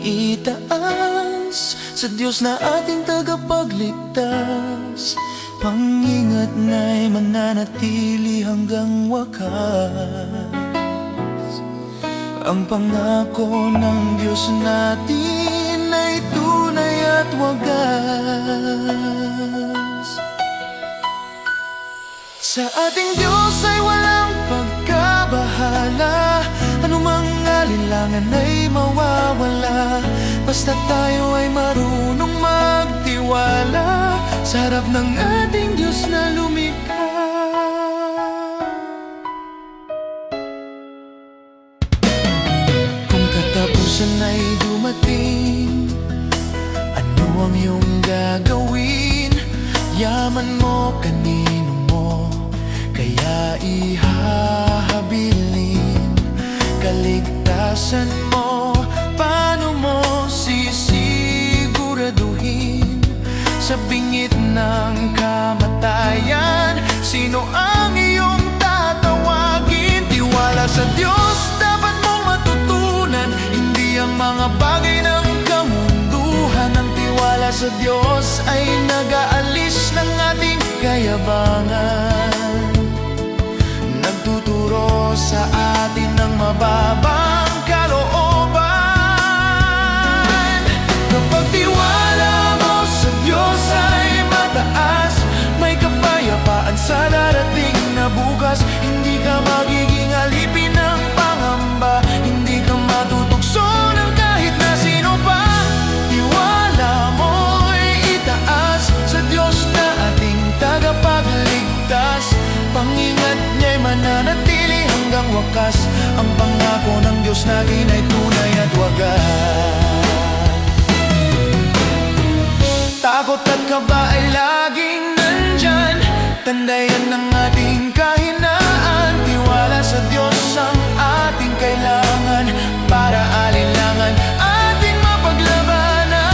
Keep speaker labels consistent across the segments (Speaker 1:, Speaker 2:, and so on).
Speaker 1: itaas sa Diyos na ating tagapagligtas. Pang-ingat na'y mananatili hanggang wakas. Ang pangako ng Diyos natin ay tunay at wagas. Sa ating Diyos ay walang pagkabahala, anumang alinlangan ay mawawala, basta tayo ay marunong magtiwala sa harap ng ating Diyos na lumikha. Kung katapusan ay dumating, ano ang iyong gagawin? Yaman mo, kanino mo kaya ihahabilin? Kaligtasan mo, paano mo sisiguraduhin? Sa bingit ng kamatayan, sino ang iyong tatawagin? Tiwala sa Diyos, dapat mong matutunan, hindi ang mga bagay ng kamunduhan. Ang tiwala sa Diyos ay nag-aalis ng ating kayabangan, nagtuturo sa atin ng mababang kalooban. Kapag tiwala mo sa Diyos ay mataas, may kapayapaan sa darating na bukas. Hindi ka magiging alipin ng pangamba, hindi ka matutukso ng kahit na sino pa. Tiwala mo'y itaas sa Diyos na ating tagapagligtas. Pang-ingat niya'y mananatili hanggang wakas. Ang pangako ng Diyos natin ay tunay at wagas. Takot at kaba ay laging nandyan, tandayan ng ating kahinaan. Tiwala sa Diyos ang ating kailangan, para alinlangan ating mapaglabanan.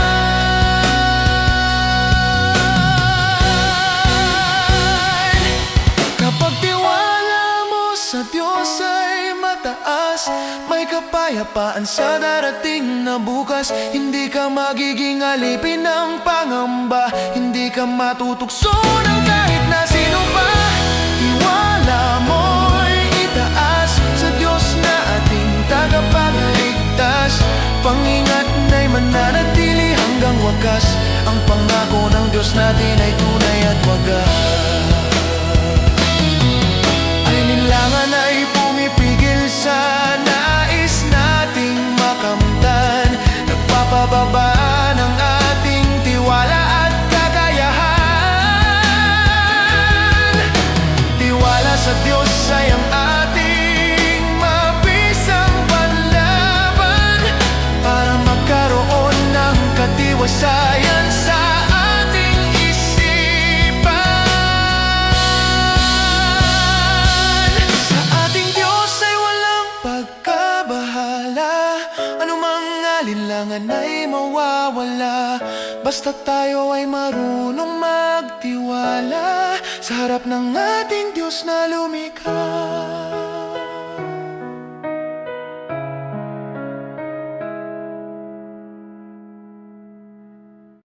Speaker 1: Kapag tiwala mo sa Diyos ay mataas, may kapayapaan sa darating na bukas. Hindi ka magiging alipin ng pangamba, hindi ka matutukso ng kahit na sino pa. Tiwala mo'y itaas sa Diyos na ating tagapagligtas. Pang-ingat na'y mananatili hanggang wakas. Ang pangako ng Diyos natin ay tunay at wagas. Alinlangan ay pumipigil sa nais nating makamtan, nagpapababa ng ating tiwala at kakayahan. Tiwala sa Diyos ay ang ating mabisang panlaban, para magkaroon ng katiwasayan sa ating isipan. Sa ating Diyos ay walang pagkabahala, anumang alinlangan ay mawawala, basta tayo ay marunong magtiwala sa harap ng ating Diyos na lumikha.